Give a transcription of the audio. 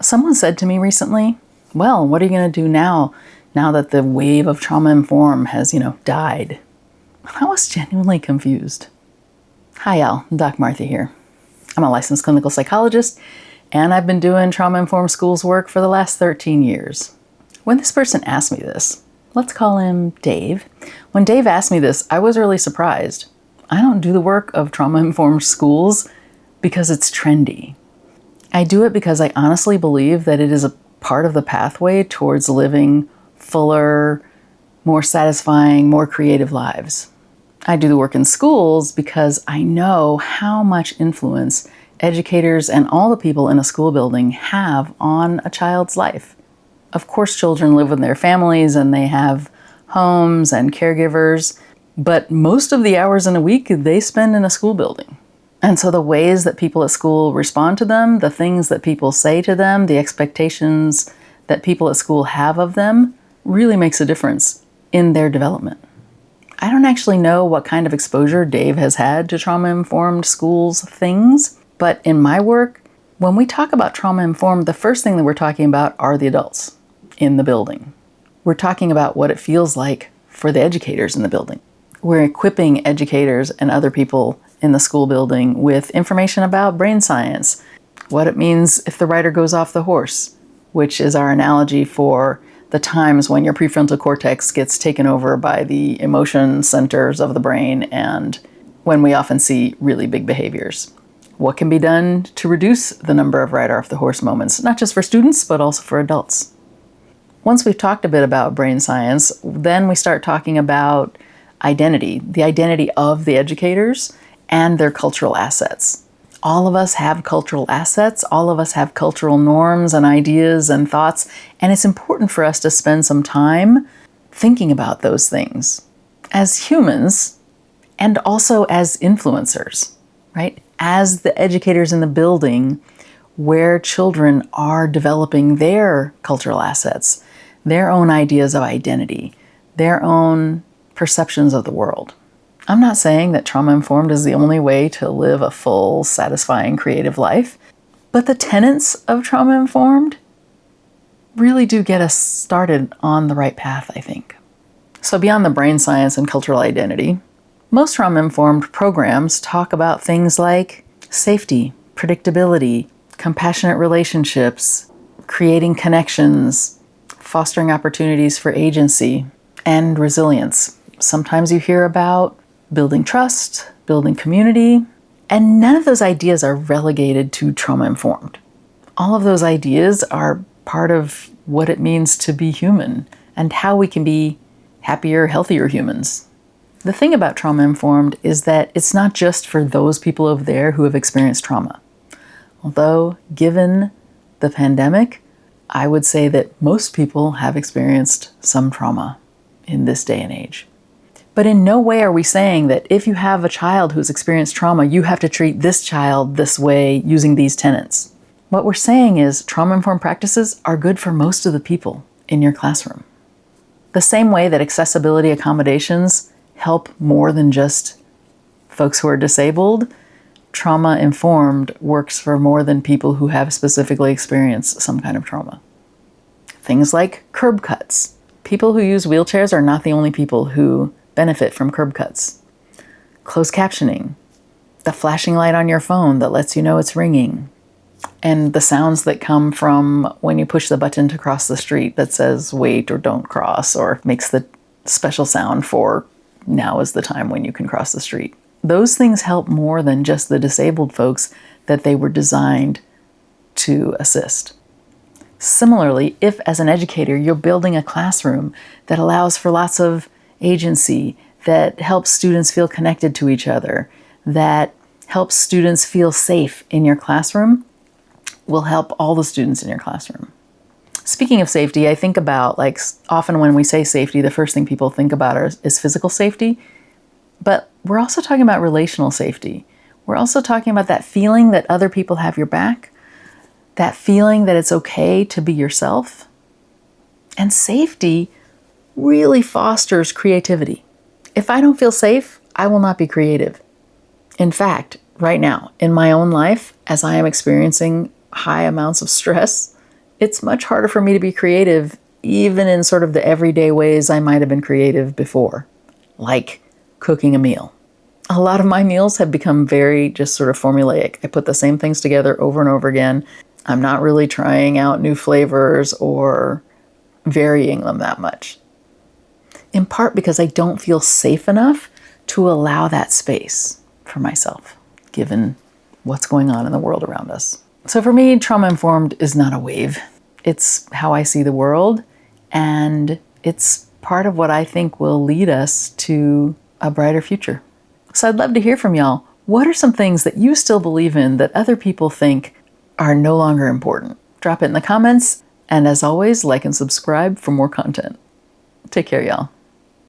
Someone said to me recently, well, what are you going to do now that the wave of trauma-informed has, died? I was genuinely confused. Hi, Al. Doc Martha here. I'm a licensed clinical psychologist, and I've been doing trauma-informed schools work for the last 13 years. When this person asked me this, let's call him Dave. When Dave asked me this, I was really surprised. I don't do the work of trauma-informed schools because it's trendy. I do it because I honestly believe that it is a part of the pathway towards living fuller, more satisfying, more creative lives. I do the work in schools because I know how much influence educators and all the people in a school building have on a child's life. Of course, children live with their families and they have homes and caregivers, but most of the hours in a week they spend in a school building. And so the ways that people at school respond to them, the things that people say to them, the expectations that people at school have of them really makes a difference in their development. I don't actually know what kind of exposure Dave has had to trauma-informed schools things, but in my work, when we talk about trauma-informed, the first thing that we're talking about are the adults in the building. We're talking about what it feels like for the educators in the building. We're equipping educators and other people in the school building with information about brain science, what it means if the rider goes off the horse, which is our analogy for the times when your prefrontal cortex gets taken over by the emotion centers of the brain and when we often see really big behaviors. What can be done to reduce the number of rider off the horse moments, not just for students, but also for adults? Once we've talked a bit about brain science, then we start talking about identity, the identity of the educators and their cultural assets. All of us have cultural assets. All of us have cultural norms and ideas and thoughts. And it's important for us to spend some time thinking about those things as humans and also as influencers, right? As the educators in the building where children are developing their cultural assets, their own ideas of identity, their own perceptions of the world. I'm not saying that trauma-informed is the only way to live a full, satisfying, creative life, but the tenets of trauma-informed really do get us started on the right path, I think. So beyond the brain science and cultural identity, most trauma-informed programs talk about things like safety, predictability, compassionate relationships, creating connections, fostering opportunities for agency, and resilience. Sometimes you hear about building trust, building community, and none of those ideas are relegated to trauma-informed. All of those ideas are part of what it means to be human and how we can be happier, healthier humans. The thing about trauma-informed is that it's not just for those people over there who have experienced trauma. Although, given the pandemic, I would say that most people have experienced some trauma in this day and age. But in no way are we saying that if you have a child who's experienced trauma, you have to treat this child this way using these tenets. What we're saying is trauma-informed practices are good for most of the people in your classroom. The same way that accessibility accommodations help more than just folks who are disabled, trauma-informed works for more than people who have specifically experienced some kind of trauma. Things like curb cuts. People who use wheelchairs are not the only people who benefit from curb cuts. Closed captioning, the flashing light on your phone that lets you know it's ringing, and the sounds that come from when you push the button to cross the street that says wait or don't cross, or makes the special sound for now is the time when you can cross the street. Those things help more than just the disabled folks that they were designed to assist. Similarly, if as an educator you're building a classroom that allows for lots of agency, that helps students feel connected to each other, that helps students feel safe in your classroom, will help all the students in your classroom. Speaking of safety, I think about, often when we say safety, the first thing people think about is physical safety, but we're also talking about relational safety. We're also talking about that feeling that other people have your back, that feeling that it's okay to be yourself. And safety really fosters creativity. If I don't feel safe, I will not be creative. In fact, right now, in my own life, as I am experiencing high amounts of stress It's much harder for me to be creative, even in sort of the everyday ways I might have been creative before, like cooking a meal. A lot of my meals have become very just sort of formulaic. I put the same things together over and over again. I'm not really trying out new flavors or varying them that much. In part because I don't feel safe enough to allow that space for myself, given what's going on in the world around us. So for me, trauma-informed is not a wave. It's how I see the world, and it's part of what I think will lead us to a brighter future. So I'd love to hear from y'all. What are some things that you still believe in that other people think are no longer important? Drop it in the comments, and as always, like and subscribe for more content. Take care, y'all.